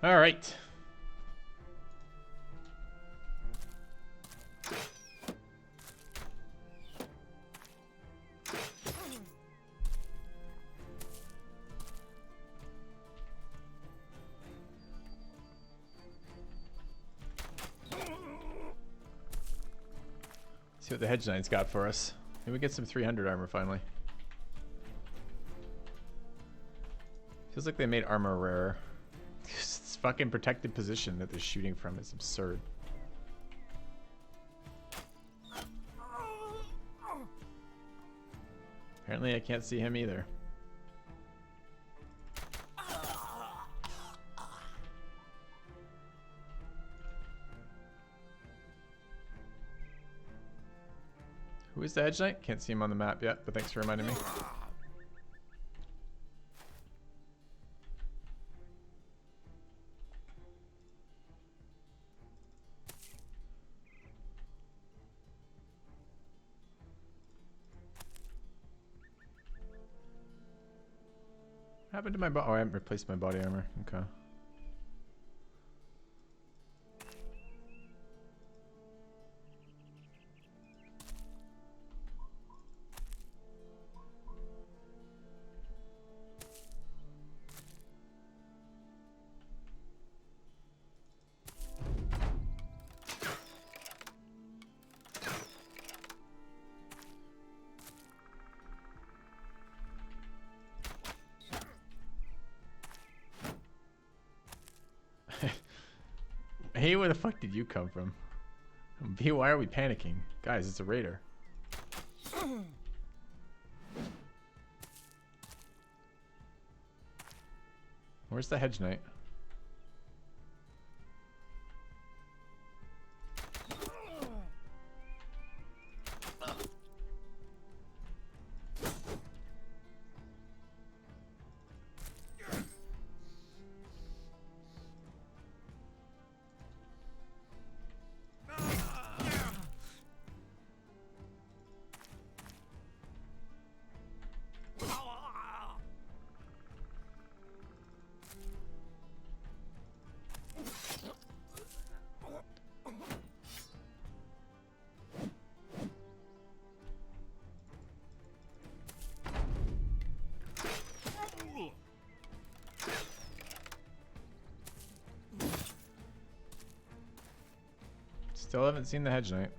All right. See what the Hedge Knight's got for us. Maybe we get some 300 armor finally. Feels like they made armor rarer. This fucking protected position that they're shooting from is absurd. Apparently I can't see him either. Who is the Hedge Knight? Can't see him on the map yet, but thanks for reminding me. What happened to my body? Oh, I haven't replaced my body armor. Okay. Hey, where the fuck did you come from? B, why are we panicking? Guys, it's a raider. Where's the Hedge Knight? Still haven't seen the Hedge Knight.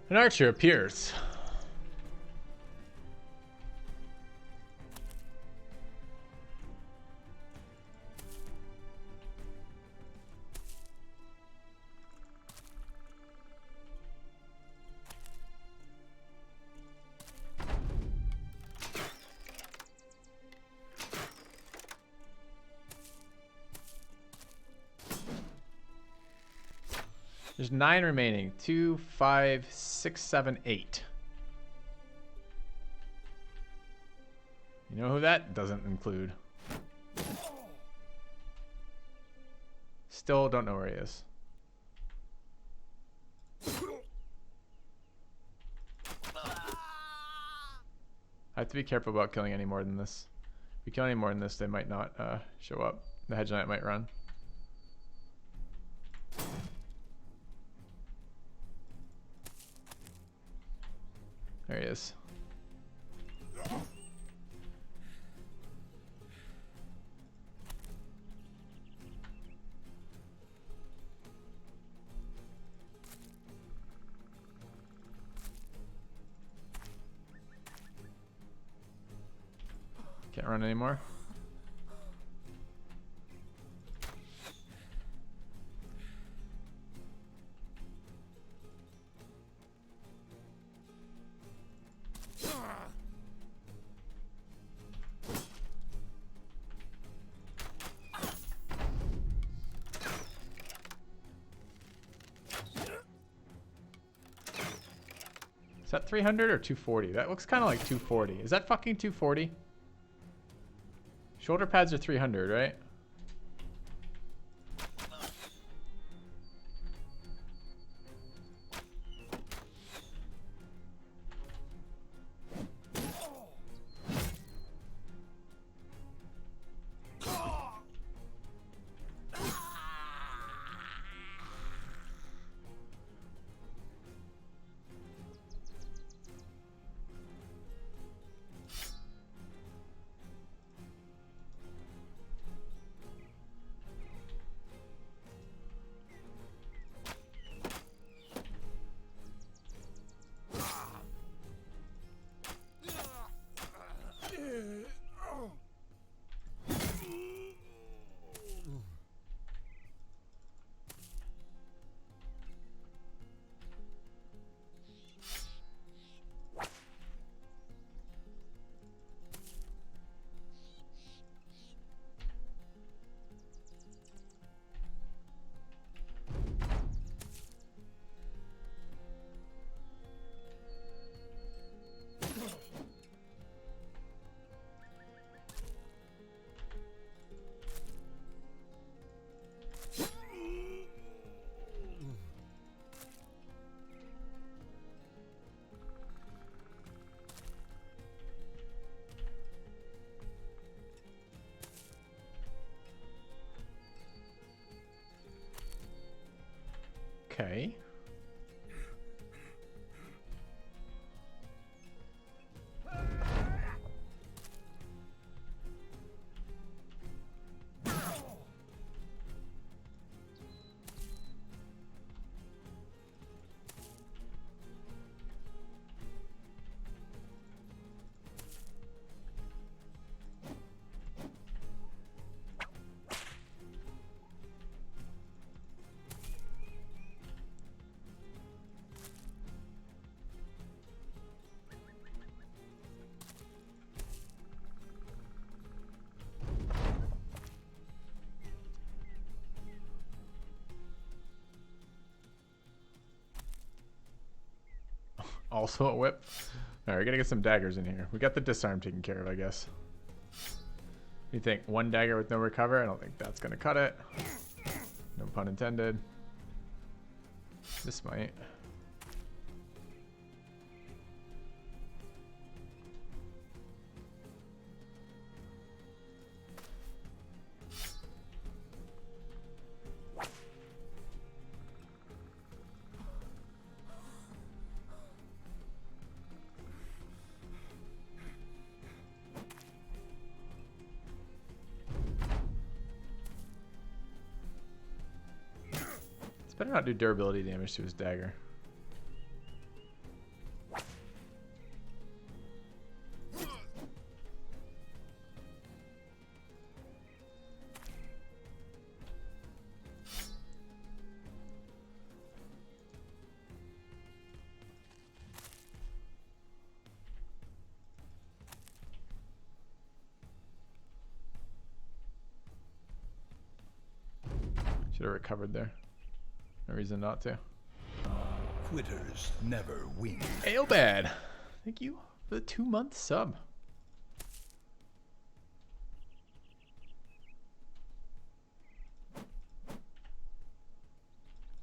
An archer appears. There's 9 remaining. 2, 5, 6, 7, 8. You know who that doesn't include? Still don't know where he is. I have to be careful about killing any more than this. If we kill any more than this, they might not show up. The Hedge Knight might run. There he is. Can't run anymore. Is that 300 or 240? That looks kind of like 240. Is that fucking 240? Shoulder pads are 300, right? Okay. Also a whip. All right, we're gonna get some daggers in here. We got the disarm taken care of, I guess. You think one dagger with no recover? I don't think that's gonna cut it. No pun intended. This might. Better not do durability damage to his dagger. Should have recovered there. No reason not to. Quitters never win. Ailbad, thank you for the 2-month sub.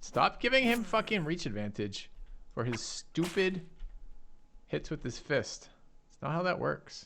Stop giving him fucking reach advantage for his stupid hits with his fist. It's not how that works.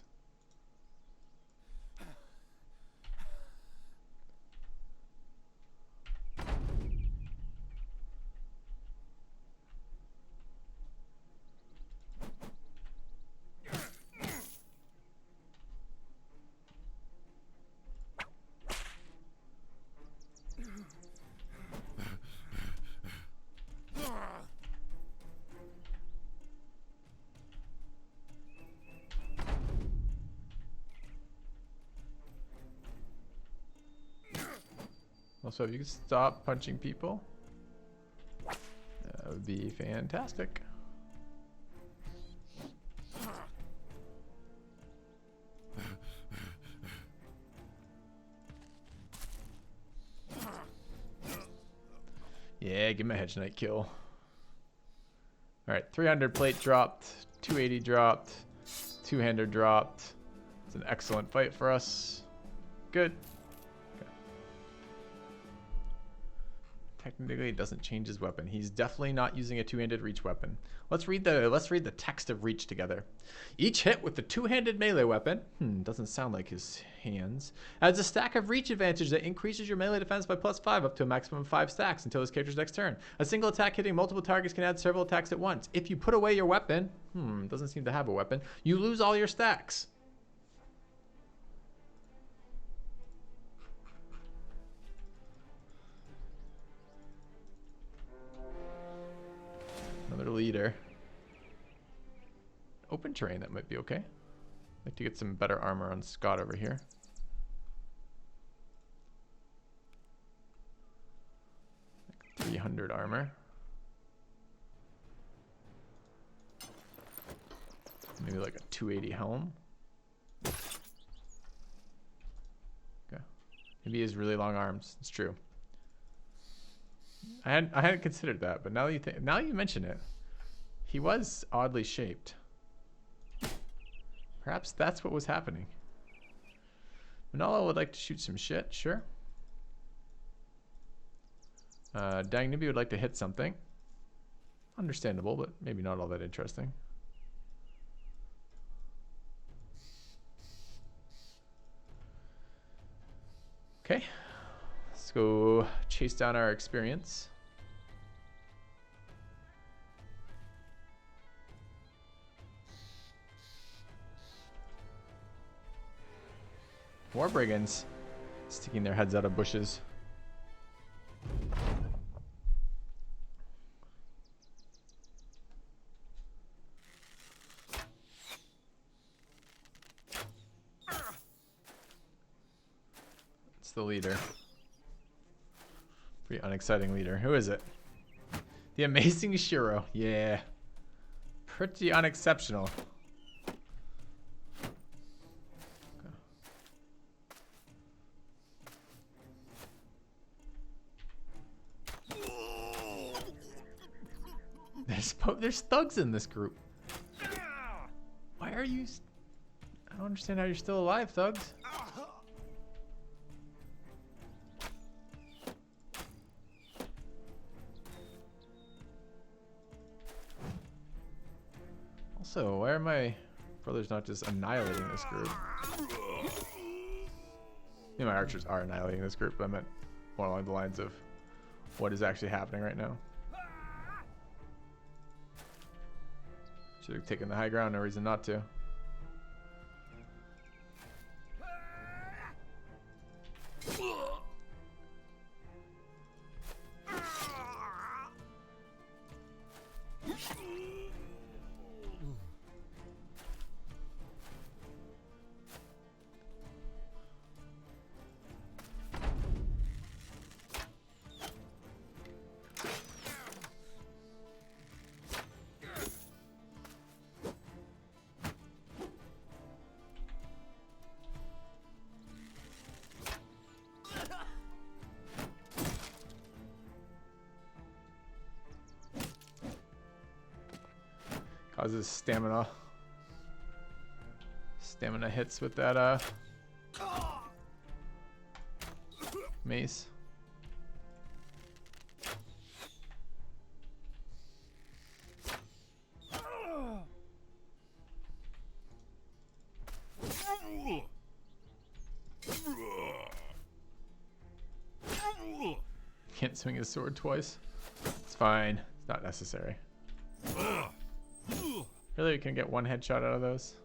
Also, if you could stop punching people, that would be fantastic. Yeah, give him a hedge knight kill. All right, 300 plate dropped, 280 dropped, two-hander dropped. It's an excellent fight for us. Good. Okay. Technically, it doesn't change his weapon. He's definitely not using a two-handed reach weapon. Let's read the text of reach together. Each hit with the two-handed melee weapon, doesn't sound like his hands, adds a stack of reach advantage that increases your melee defense by +5 up to a maximum of 5 stacks until his character's next turn. A single attack hitting multiple targets can add several attacks at once. If you put away your weapon, doesn't seem to have a weapon, you lose all your stacks. Another leader. Open terrain, that might be okay. I'd like to get some better armor on Scott over here. Like 300 armor. Maybe like a 280 helm. Okay. Maybe he has really long arms. It's true. I hadn't considered that, but now you mention it, he was oddly shaped. Perhaps that's what was happening. Manala would like to shoot some shit, sure. Dang Nimby would like to hit something. Understandable, but maybe not all that interesting. Okay. Let's go chase down our experience. More brigands sticking their heads out of bushes. It's the leader. Pretty unexciting leader. Who is it? The amazing Shiro. Yeah. Pretty unexceptional. There's thugs in this group. Why are you... I don't understand how you're still alive, thugs. Also, why are my brothers not just annihilating this group? My archers are annihilating this group, but I meant more along the lines of what is actually happening right now. Should have taken the high ground, no reason not to. Causes stamina. Stamina hits with that mace. Can't swing his sword twice. It's fine. It's not necessary. Really, you can get one headshot out of those.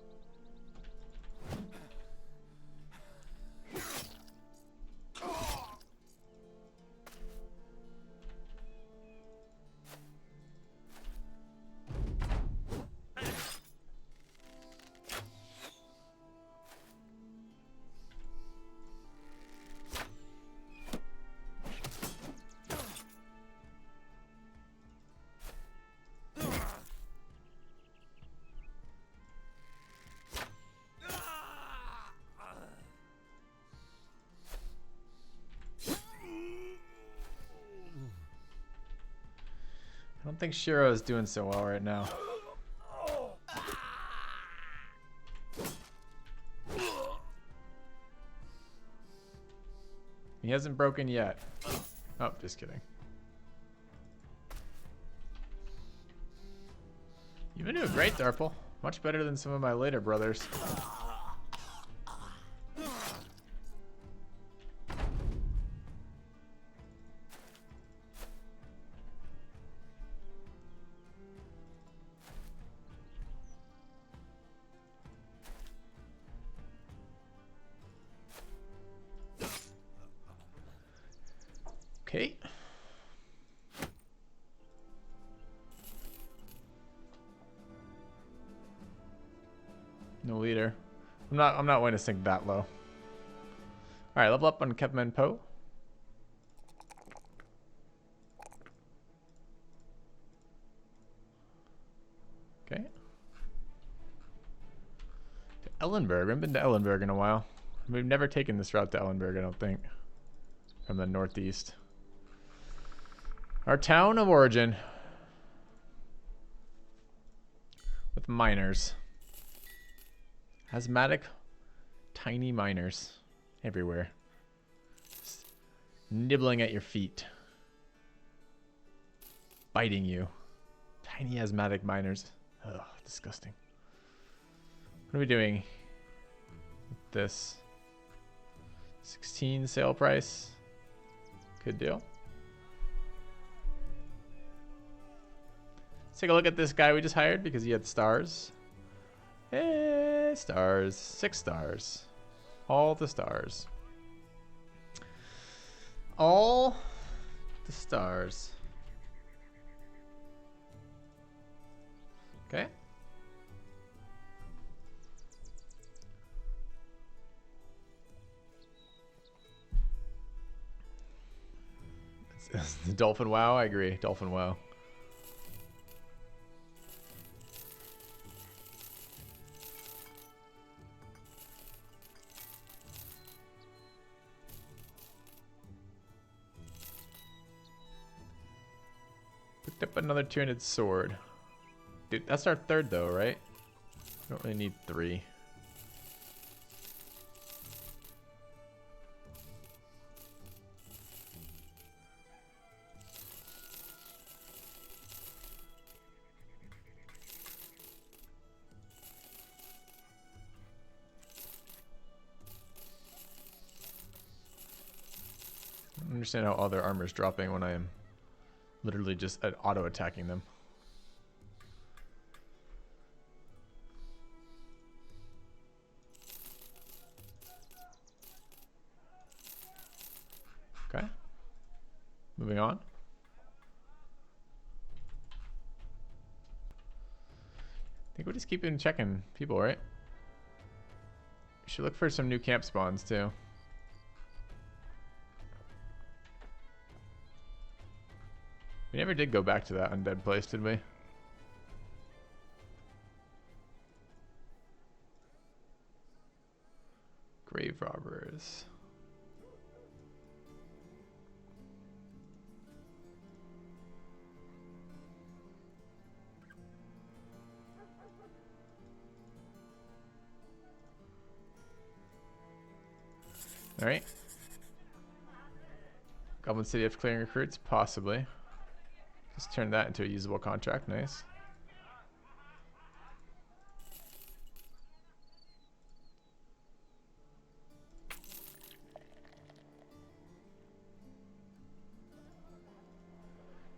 don't think Shiro is doing so well right now. He hasn't broken yet. Oh, just kidding. You've been doing great, Darple. Much better than some of my later brothers. Okay. No leader. I'm not willing to sink that low. Alright, level up on Kevin and Poe. Okay. To Ellenberg. I haven't been to Ellenberg in a while. We've never taken this route to Ellenberg, I don't think. From the northeast. Our town of origin. With miners. Asthmatic, tiny miners everywhere. Just nibbling at your feet. Biting you. Tiny asthmatic miners. Ugh, disgusting. What are we doing with this? 16 sale price. Good deal. Let's take a look at this guy we just hired because he had stars. Hey, stars. 6 stars. All the stars. All the stars. Okay. It's the Dolphin WoW, I agree. Dolphin WoW. Picked up another 200 sword. Dude, that's our 3rd though, right? We don't really need 3. I don't understand how all their armor is dropping when I am literally just auto attacking them. Okay. Moving on. I think we'll just keep in checking people, right? We should look for some new camp spawns too. We never did go back to that undead place, did we? Grave robbers. All right. Goblin City after clearing recruits, possibly. Just turn that into a usable contract. Nice.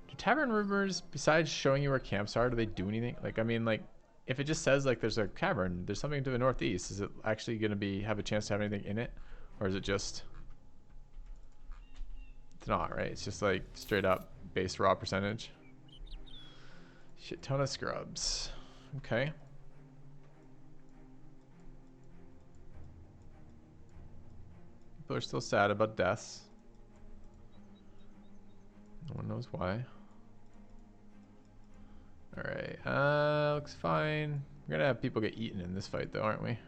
Do tavern rumors, besides showing you where camps are, do they do anything? Like, I mean, like, if it just says like there's a cavern, there's something to the northeast, is it actually going to have a chance to have anything in it, or is it just? It's not, right? It's just like straight up base raw percentage. Shit ton of scrubs. Okay. People are still sad about deaths. No one knows why. Alright, looks fine. We're gonna have people get eaten in this fight though, aren't we?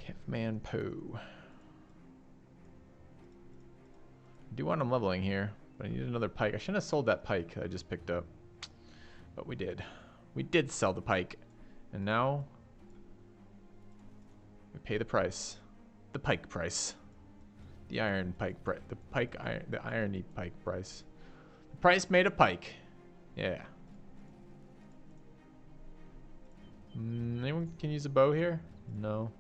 Caveman Poe. I do want him leveling here, but I need another pike. I shouldn't have sold that pike I just picked up, but we did. We did sell the pike, and now we pay the price. The pike price. The iron pike price. The irony pike price. The price made a pike. Yeah. Anyone can use a bow here? No.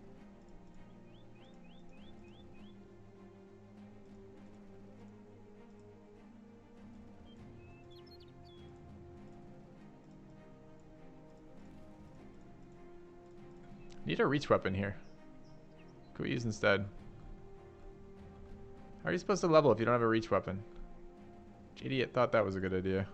Need a reach weapon here. Could we use instead? How are you supposed to level if you don't have a reach weapon? Which idiot thought that was a good idea?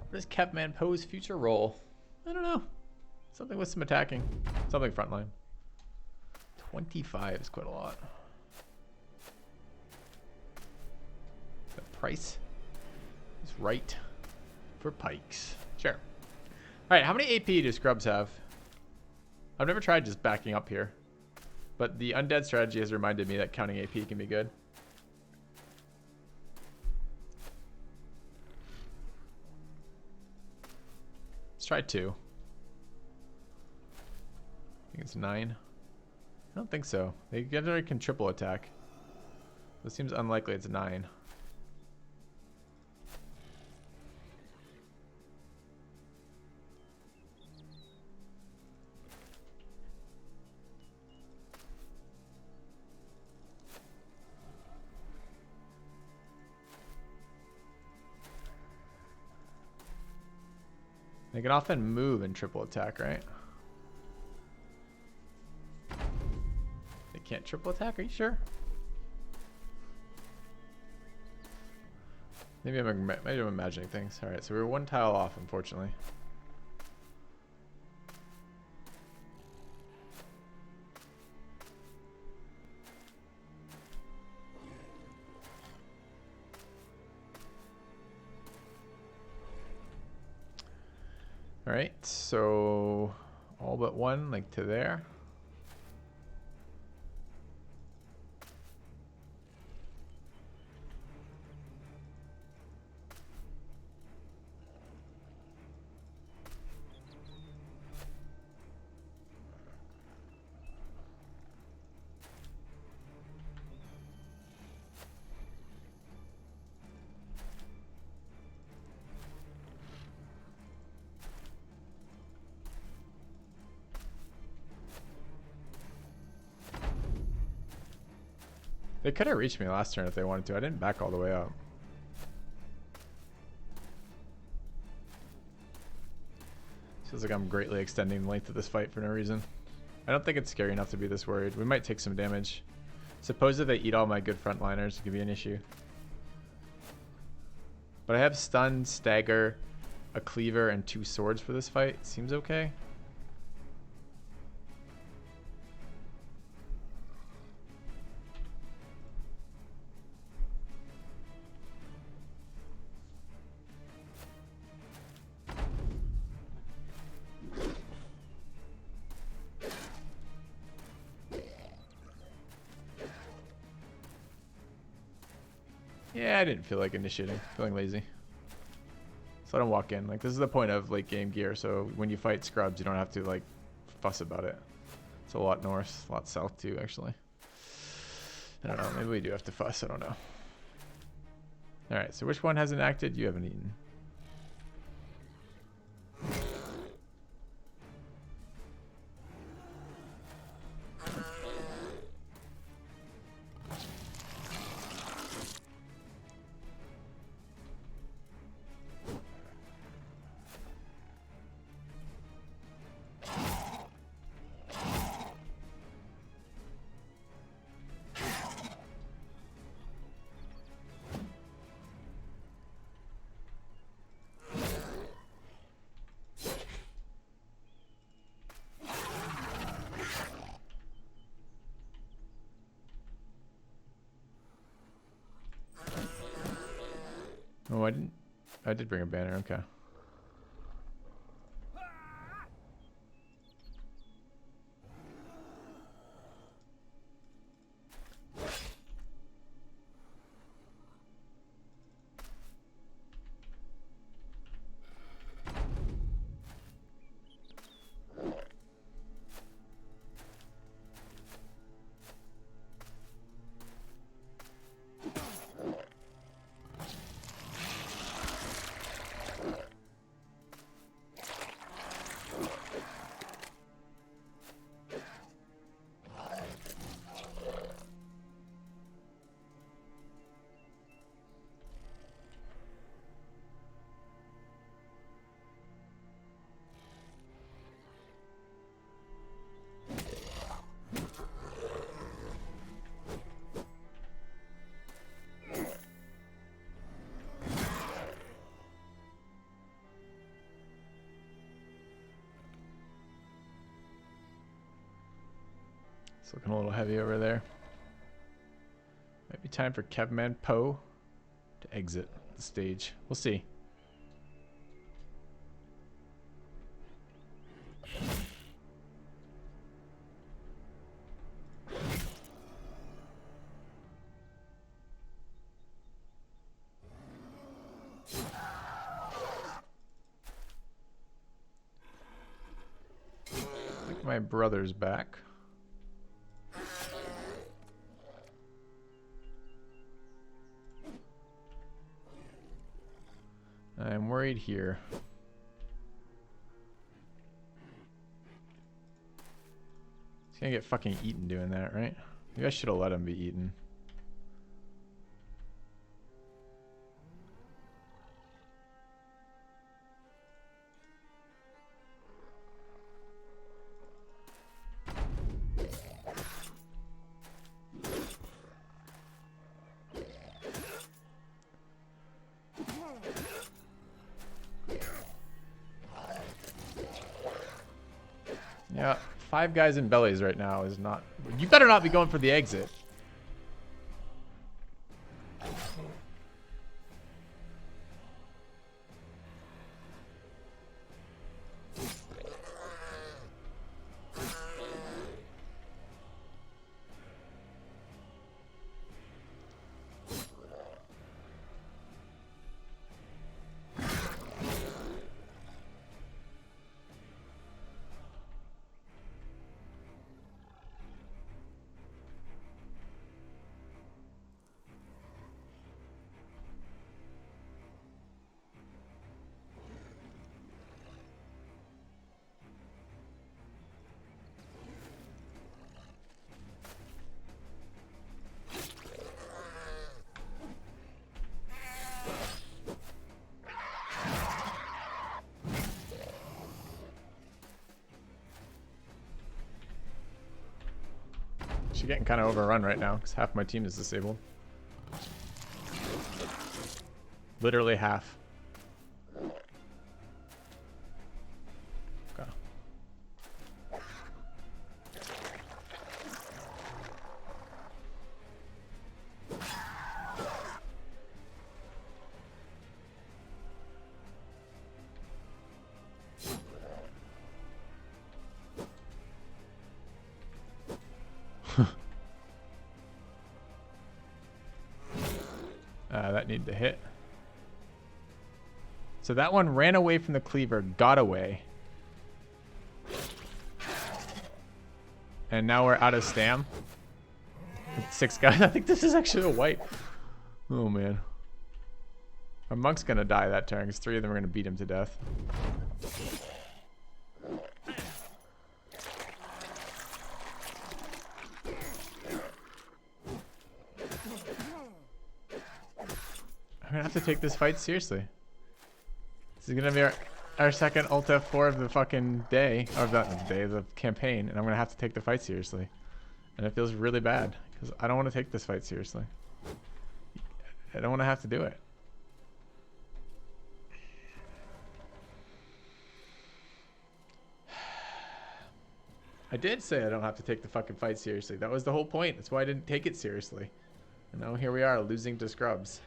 What is Capman Poe's future role? I don't know. Something with some attacking. Something frontline. 25 is quite a lot. The price is right for pikes. Sure. Alright, how many AP do scrubs have? I've never tried just backing up here. But the undead strategy has reminded me that counting AP can be good. Let's try 2. I think it's 9. I don't think so. They generally can triple attack. It seems unlikely it's 9. They can often move and triple attack, right? They can't triple attack, are you sure? Maybe I'm imagining things. Alright, so we're 1 tile off, unfortunately. Alright, so all but 1, like to there. They could have reached me last turn if they wanted to. I didn't back all the way up. Feels like I'm greatly extending the length of this fight for no reason. I don't think it's scary enough to be this worried. We might take some damage. Suppose if they eat all my good frontliners, it could be an issue. But I have stun, stagger, a cleaver, and 2 swords for this fight. Seems okay. Yeah, I didn't feel like initiating. Feeling lazy. So I don't walk in. Like, this is the point of late game gear, so when you fight scrubs, you don't have to, like, fuss about it. It's a lot north, a lot south, too, actually. I don't know. Maybe we do have to fuss. I don't know. Alright, so which one hasn't acted? You haven't eaten. didn't. I did bring a banner. Okay. It's looking a little heavy over there. Might be time for Kevman Poe to exit the stage. We'll see. I think my brother's back. I'm worried here. He's gonna get fucking eaten doing that, right? Maybe I should have let him be eaten. Yeah, 5 guys in bellies right now is not... You better not be going for the exit. She's getting kind of overrun right now because half my team is disabled. Literally half. Okay. That needed to hit. So that one ran away from the cleaver, got away. And now we're out of stam. With 6 guys. I think this is actually a wipe. Oh man. Our monk's gonna die that turn because 3 of them are gonna beat him to death. I'm gonna have to take this fight seriously. This is gonna be our second ult F4 of the fucking day, or not the day, the campaign, and I'm gonna have to take the fight seriously. And it feels really bad, because I don't want to take this fight seriously. I don't want to have to do it. I did say I don't have to take the fucking fight seriously. That was the whole point. That's why I didn't take it seriously. And now here we are, losing to scrubs.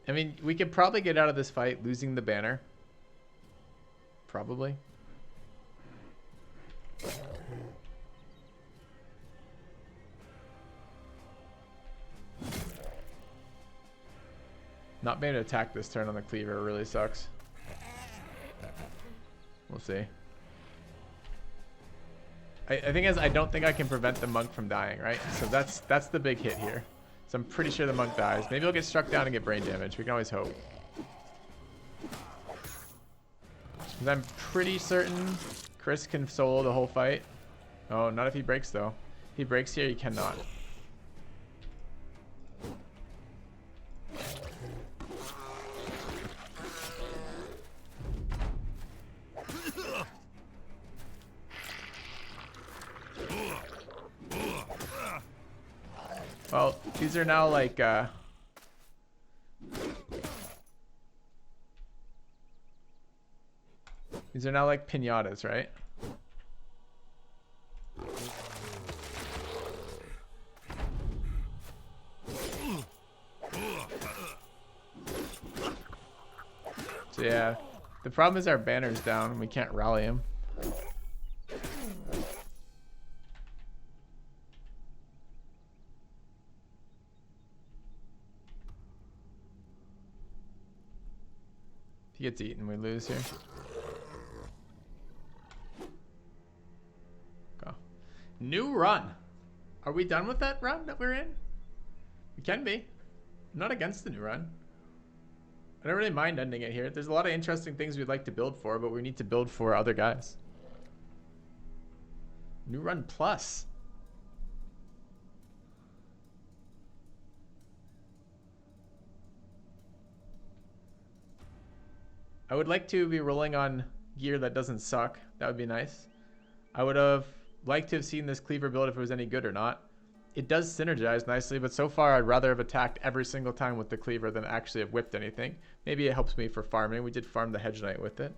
I mean, we could probably get out of this fight losing the banner. Probably. Not being able to attack this turn on the cleaver really sucks. We'll see. I think I don't think I can prevent the monk from dying, right? So that's the big hit here. So I'm pretty sure the monk dies. Maybe he'll get struck down and get brain damage. We can always hope. 'Cause I'm pretty certain Chris can solo the whole fight. Oh, not if he breaks though. If he breaks here, he cannot. Well, these are now like these are now like piñatas, right? So yeah, the problem is our banner's down and we can't rally him. He gets eaten, we lose here. Go. New run. Are we done with that run that we're in? We can be. I'm not against the new run. I don't really mind ending it here. There's a lot of interesting things we'd like to build for, but we need to build for other guys. New run plus. I would like to be rolling on gear that doesn't suck. That would be nice. I would have liked to have seen this cleaver build if it was any good or not. It does synergize nicely, but so far I'd rather have attacked every single time with the cleaver than actually have whipped anything. Maybe it helps me for farming. We did farm the Hedge Knight with it.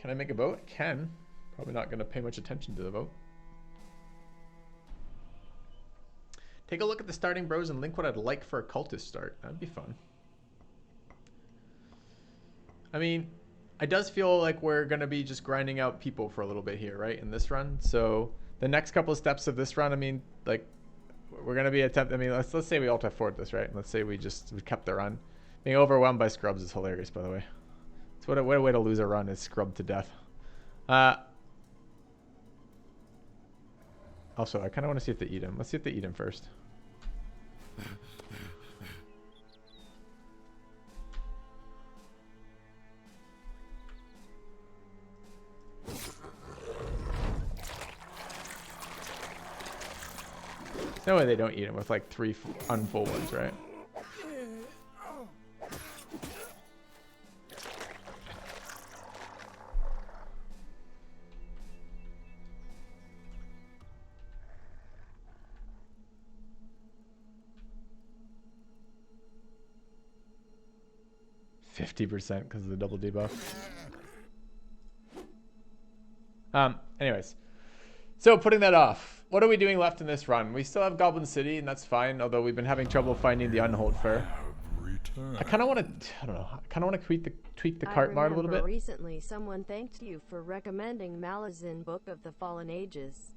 Can I make a vote? I can. Probably not going to pay much attention to the vote. Take a look at the starting bros and link what I'd like for a cultist start. That'd be fun. I mean, it does feel like we're going to be just grinding out people for a little bit here, right, in this run. So the next couple of steps of this run, I mean, like, we're going to be attempting, I mean, let's say we alt F4 this, right? Let's say we kept the run. Being overwhelmed by scrubs is hilarious, by the way. It's what a way to lose a run is scrubbed to death. Also, I kind of want to see if they eat him. Let's see if they eat him first. No way they don't eat him with like 3 unfull ones, right? %, because of the double debuff. Anyways, so putting that off, what are we doing left in this run? We still have Goblin City, and that's fine. Although we've been having trouble finding the Unhold Fur. I kind of want to, I don't know. I kind of want to tweak the cart mart a little bit. Recently, someone thanked you for recommending Malazan Book of the Fallen Ages.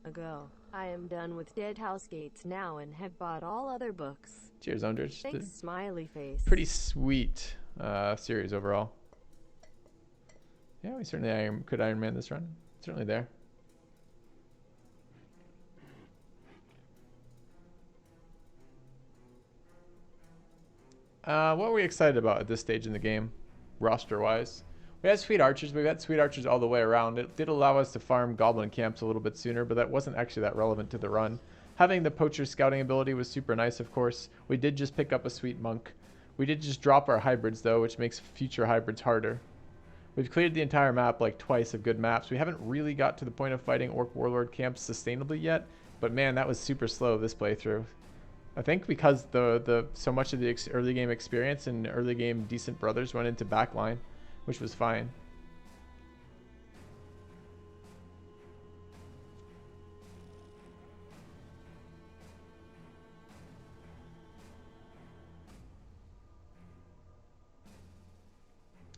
Ago. I am done with Dead House Gates now and have bought all other books. Cheers, Ondrich. Thanks, smiley face. Pretty sweet series overall. Yeah, we certainly could Iron Man this run. Certainly there. What are we excited about at this stage in the game, roster-wise? We had Sweet Archers, but we've had Sweet Archers all the way around. It did allow us to farm Goblin camps a little bit sooner, but that wasn't actually that relevant to the run. Having the Poacher scouting ability was super nice, of course. We did just pick up a Sweet Monk. We did just drop our hybrids, though, which makes future hybrids harder. We've cleared the entire map like twice of good maps. We haven't really got to the point of fighting Orc Warlord camps sustainably yet, but man, that was super slow this playthrough. I think because so much of the early game experience and early game decent brothers went into backline, which was fine.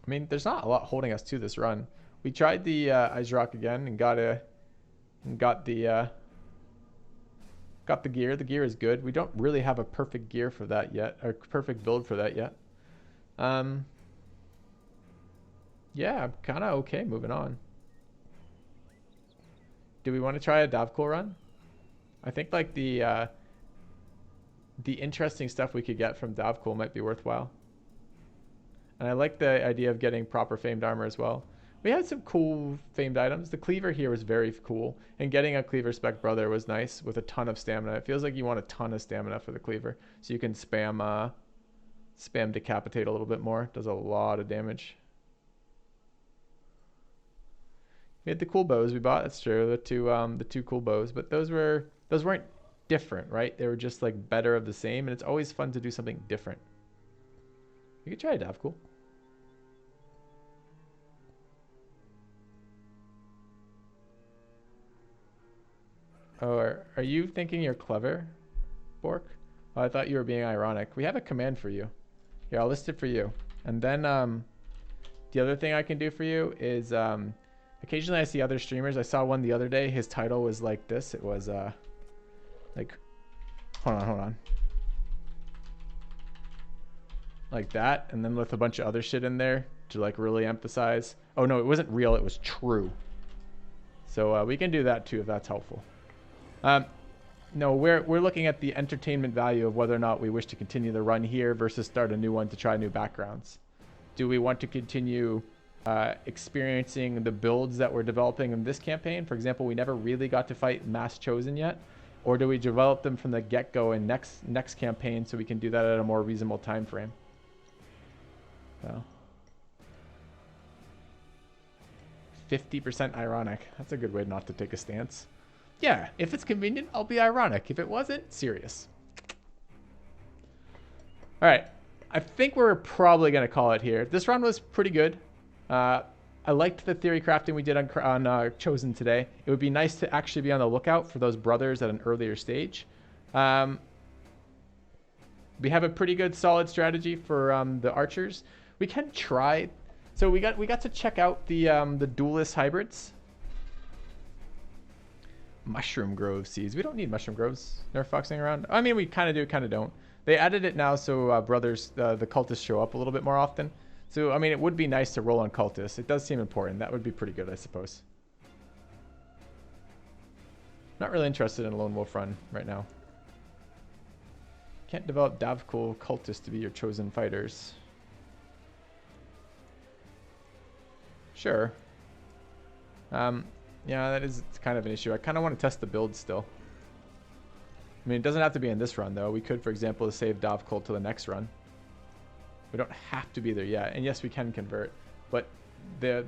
I mean, there's not a lot holding us to this run. We tried the Rock again and got the gear. The gear is good. We don't really have a perfect gear for that yet, or perfect build for that yet. Yeah, I'm kind of okay moving on. Do we want to try a Davcool run? I think like the interesting stuff we could get from Davcool might be worthwhile. And I like the idea of getting proper famed armor as well. We had some cool famed items. The cleaver here was very cool. And getting a cleaver spec brother was nice with a ton of stamina. It feels like you want a ton of stamina for the cleaver. So you can spam decapitate a little bit more. Does a lot of damage. We had the cool bows we bought. That's true. The two cool bows. But those weren't different, right? They were just like better of the same. And it's always fun to do something different. You could try a Davcool. Oh, are you thinking you're clever, Bork? Oh, I thought you were being ironic. We have a command for you. Here, I'll list it for you. And then the other thing I can do for you is occasionally I see other streamers. I saw one the other day. His title was like this. It was like, hold on. Like that, and then with a bunch of other shit in there to like really emphasize. Oh no, it wasn't real, it was true. So we can do that too if that's helpful. No, we're looking at the entertainment value of whether or not we wish to continue the run here versus start a new one to try new backgrounds. Do we want to continue experiencing the builds that we're developing in this campaign? For example, we never really got to fight Mass Chosen yet. Or do we develop them from the get-go in next campaign so we can do that at a more reasonable time frame? So 50% ironic. That's a good way not to take a stance. Yeah, if it's convenient, I'll be ironic. If it wasn't, serious. All right, I think we're probably going to call it here. This run was pretty good. I liked the theory crafting we did on Chosen today. It would be nice to actually be on the lookout for those brothers at an earlier stage. We have a pretty good solid strategy for the archers. We can try. So we got to check out the duelist hybrids. Mushroom Grove seeds. We don't need mushroom groves. They're foxing around. I mean, we kind of do, kind of don't. They added it now so brothers, the cultists show up a little bit more often. So, I mean, it would be nice to roll on cultists. It does seem important. That would be pretty good, I suppose. Not really interested in a lone wolf run right now. Can't develop Davcool cultists to be your chosen fighters. Sure. Yeah, that is kind of an issue. I kind of want to test the build still. I mean, it doesn't have to be in this run, though. We could, for example, save Davcool to the next run. We don't have to be there yet. And yes, we can convert. But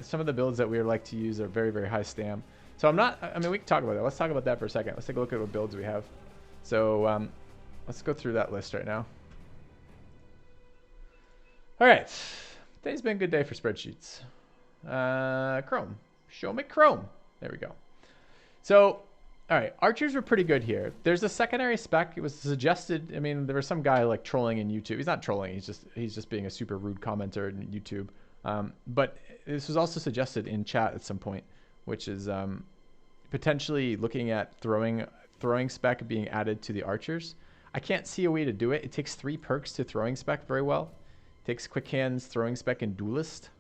some of the builds that we would like to use are very, very high stam. So I mean, we can talk about that. Let's talk about that for a second. Let's take a look at what builds we have. So let's go through that list right now. All right. Today's been a good day for spreadsheets. Chrome. Show me Chrome. There we go. So, all right. Archers were pretty good here. There's a secondary spec. It was suggested. I mean, there was some guy like trolling in YouTube. He's not trolling. He's just being a super rude commenter in YouTube. But this was also suggested in chat at some point, which is potentially looking at throwing spec being added to the archers. I can't see a way to do it. It takes 3 perks to throwing spec very well. It takes quick hands, throwing spec, and duelist.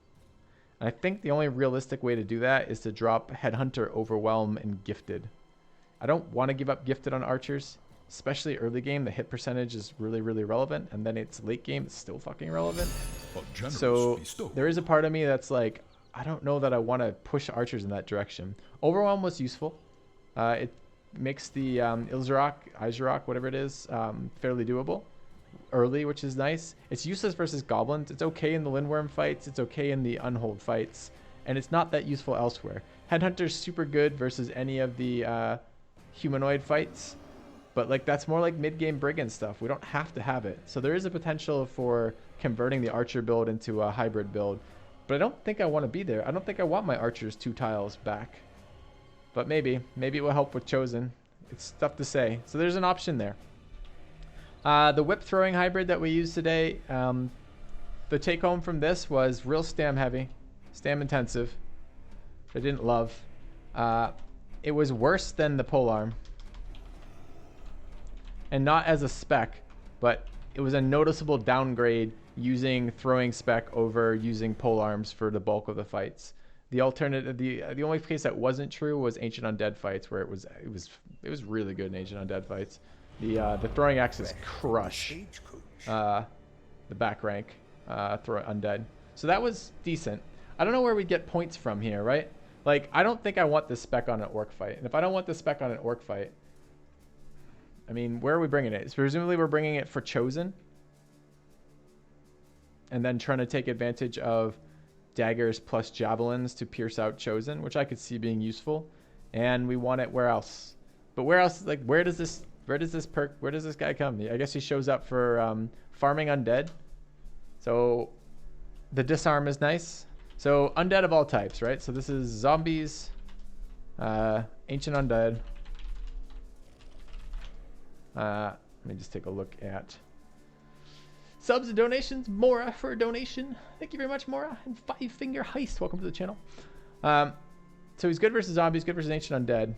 And I think the only realistic way to do that is to drop Headhunter, Overwhelm, and Gifted. I don't want to give up Gifted on archers, especially early game. The hit percentage is really, really relevant, and then it's late game, it's still fucking relevant. So there is a part of me that's like, I don't know that I want to push archers in that direction. Overwhelm was useful. It makes the Izarok, whatever it is, fairly doable early, which is nice. It's useless versus goblins. It's okay in the Lindworm fights. It's okay in the Unhold fights. And it's not that useful elsewhere. Headhunter's super good versus any of the humanoid fights. But like that's more like mid-game Brigand stuff. We don't have to have it. So there is a potential for converting the archer build into a hybrid build. But I don't think I want to be there. I don't think I want my archers 2 tiles back. But maybe it will help with Chosen. It's tough to say. So there's an option there. The whip throwing hybrid that we used today, the take home from this was real stam heavy, stam intensive, which I didn't love. It was worse than the polearm. And not as a spec, but it was a noticeable downgrade using throwing spec over using polearms for the bulk of the fights. The alternative, the only case that wasn't true was Ancient Undead fights, where it was really good in Ancient Undead fights. The throwing axes crush the back rank throw Undead, so that was decent. I don't know where we get points from here, right? Like, I don't think I want this spec on an orc fight, and if I don't want this spec on an orc fight, I mean, where are we bringing it? So presumably we're bringing it for Chosen, and then trying to take advantage of daggers plus javelins to pierce out Chosen, which I could see being useful. And we want it where else? But where else? Like, where does this guy come? I guess he shows up for farming Undead. So the disarm is nice. So Undead of all types, right? So this is zombies, Ancient Undead. Let me just take a look at subs and donations. Mora for a donation. Thank you very much, Mora. And Five Finger Heist. Welcome to the channel. So he's good versus zombies, good versus Ancient Undead.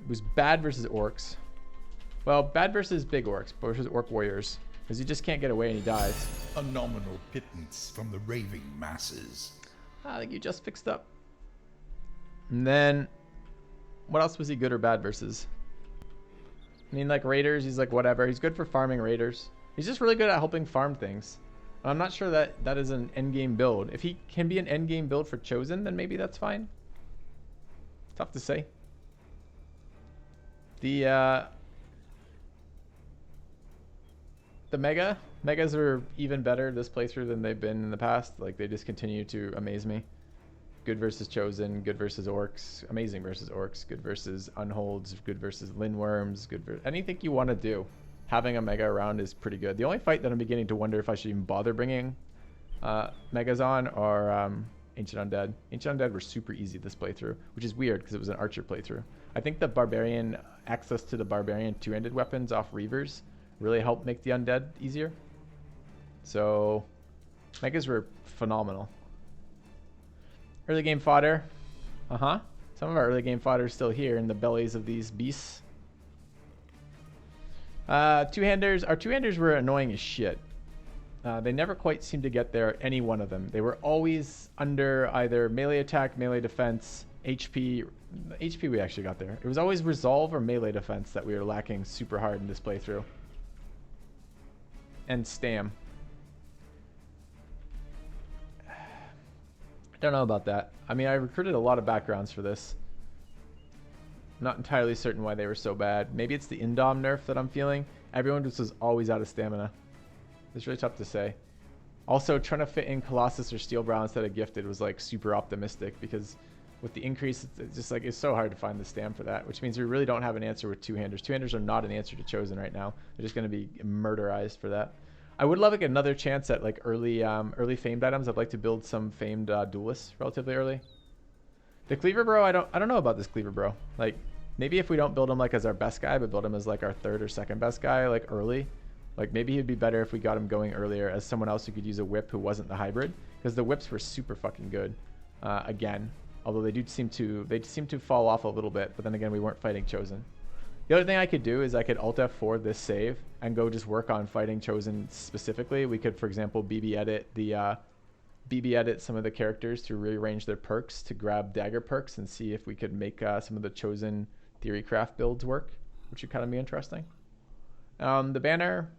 Was bad versus orcs. Well, bad versus big orcs, but versus orc warriors. Because he just can't get away and he dies. A nominal pittance from the raving masses. I think you just fixed up. And then, what else was he good or bad versus? I mean, like raiders, he's like whatever. He's good for farming raiders. He's just really good at helping farm things. I'm not sure that that is an endgame build. If he can be an endgame build for Chosen, then maybe that's fine. Tough to say. The megas are even better this playthrough than they've been in the past. Like, they just continue to amaze me. Good versus Chosen, good versus orcs, amazing versus orcs, good versus unholds, good versus lindworms, good for anything you want to do. Having a mega around is pretty good. The only fight that I'm beginning to wonder if I should even bother bringing megas on are Ancient Undead. Ancient Undead were super easy this playthrough, which is weird because it was an archer playthrough. I think the barbarian, access to the barbarian two-handed weapons off reavers really helped make the undead easier. So megas were phenomenal. Early game fodder. Some of our early game fodder is still here in the bellies of these beasts. Two-handers. Our two-handers were annoying as shit. They never quite seemed to get there, any one of them. They were always under either melee attack, melee defense, HP. HP we actually got there. It was always resolve or melee defense that we were lacking super hard in this playthrough. And stam. Don't know about that. I mean, I recruited a lot of backgrounds for this. I'm not entirely certain why they were so bad. Maybe it's the Indom nerf that I'm feeling. Everyone just was always out of stamina. It's really tough to say. Also, trying to fit in Colossus or Steel Brow instead of Gifted was like super optimistic, because with the increase, it's just like, it's so hard to find the stam for that, which means we really don't have an answer with two-handers. Two-handers are not an answer to Chosen right now. They're just going to be murderized for that. I would love like another chance at like early famed items. I'd like to build some famed duelists relatively early. The Cleaver Bro, I don't know about this Cleaver Bro. Like, maybe if we don't build him like as our best guy, but build him as like our third or second best guy, like early. Like, maybe he'd be better if we got him going earlier as someone else who could use a whip who wasn't the hybrid, because the whips were super fucking good. Again, although they seem to fall off a little bit, but then again, we weren't fighting Chosen. The other thing I could do is I could Alt F4 this save and go just work on fighting Chosen specifically. We could, for example, BB edit some of the characters to rearrange their perks to grab dagger perks and see if we could make some of the Chosen Theorycraft builds work, which would kind of be interesting. The banner,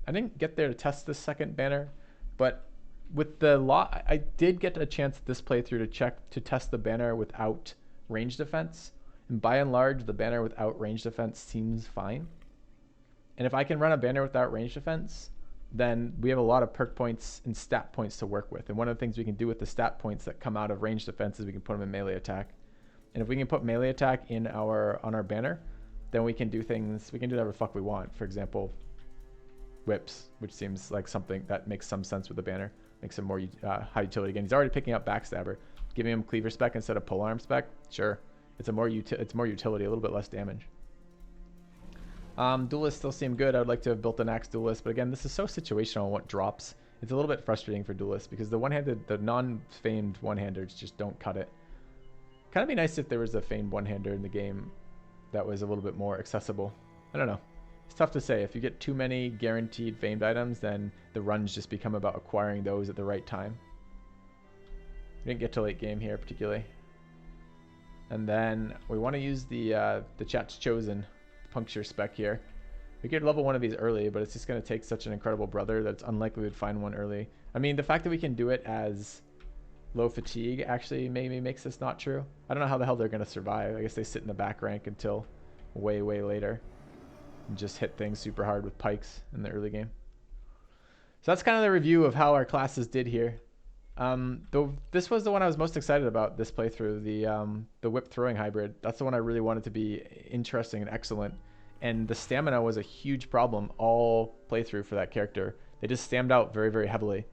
I didn't get there to test this second banner, but with the lot, I did get a chance this playthrough to test the banner without range defense. And by and large, the banner without range defense seems fine. And if I can run a banner without range defense, then we have a lot of perk points and stat points to work with. And one of the things we can do with the stat points that come out of range defense is we can put them in melee attack. And if we can put melee attack on our banner, then we can do things, we can do whatever the fuck we want. For example, whips, which seems like something that makes some sense with the banner. Makes him more high utility. Again, he's already picking up Backstabber. Giving him Cleaver spec instead of Polearm spec, sure. It's more utility, a little bit less damage. Duelists still seem good. I would like to have built an Axe Duelist, but again, this is so situational on what drops. It's a little bit frustrating for duelists because the non-famed one-handers just don't cut it. Kind of be nice if there was a famed one-hander in the game that was a little bit more accessible. I don't know. It's tough to say. If you get too many guaranteed famed items, then the runs just become about acquiring those at the right time. We didn't get to late game here particularly. And then we want to use the chat's chosen puncture spec here. We could level one of these early, but it's just going to take such an incredible brother that it's unlikely we'd find one early. I mean, the fact that we can do it as low fatigue actually maybe makes this not true. I don't know how the hell they're going to survive. I guess they sit in the back rank until way, way later and just hit things super hard with pikes in the early game. So that's kind of the review of how our classes did here. Though this was the one I was most excited about this playthrough, the whip throwing hybrid. That's the one I really wanted to be interesting and excellent. And the stamina was a huge problem all playthrough for that character. They just stammed out very, very heavily.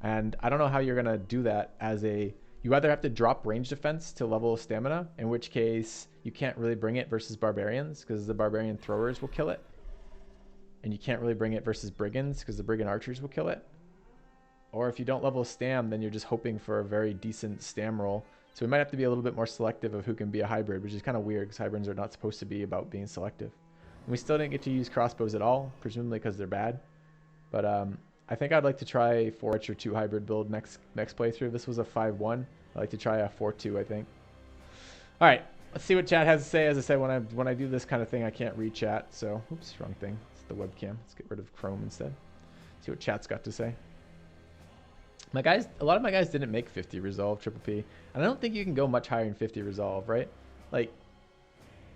And I don't know how you're going to do that as a... You either have to drop range defense to level stamina, in which case you can't really bring it versus barbarians because the barbarian throwers will kill it. And you can't really bring it versus brigands because the brigand archers will kill it. Or if you don't level stam, then you're just hoping for a very decent stam roll. So we might have to be a little bit more selective of who can be a hybrid, which is kind of weird because hybrids are not supposed to be about being selective. And we still didn't get to use crossbows at all, presumably because they're bad. But I think I'd like to try Poacher 2 hybrid build next playthrough. This was a 5-1. I'd like to try a 4-2, I think. All right, let's see what chat has to say. As I said, when I do this kind of thing, I can't read chat. So, oops, wrong thing. It's the webcam. Let's get rid of Chrome instead. See what chat's got to say. My guys, a lot of my guys didn't make 50 resolve triple P, and I don't think you can go much higher than 50 resolve, right? Like,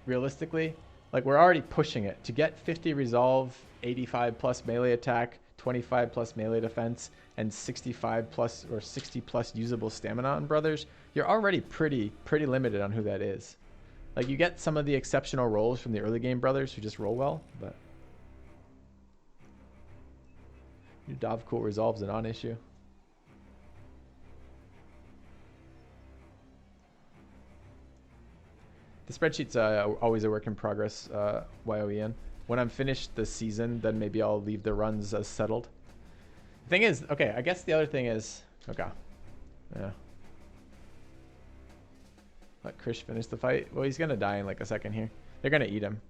realistically, like we're already pushing it to get 50 resolve, 85 plus melee attack, 25 plus melee defense, and 65 plus or 60 plus usable stamina on brothers. You're already pretty limited on who that is. Like you get some of the exceptional rolls from the early game brothers who just roll well, but your Dov cool resolve's a non-issue. The spreadsheet's always a work in progress, YOEN. When I'm finished the season, then maybe I'll leave the runs as settled. The thing is, okay, I guess the other thing is, okay, yeah. Let Krish finish the fight. Well, he's gonna die in like a second here. They're gonna eat him.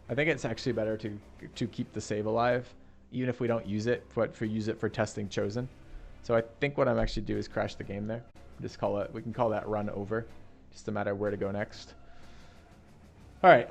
I think it's actually better to keep the save alive, even if we don't use it, but use it for testing chosen. So I think what I'm actually do is crash the game there. We can call that run over. Just a matter of where to go next. All right.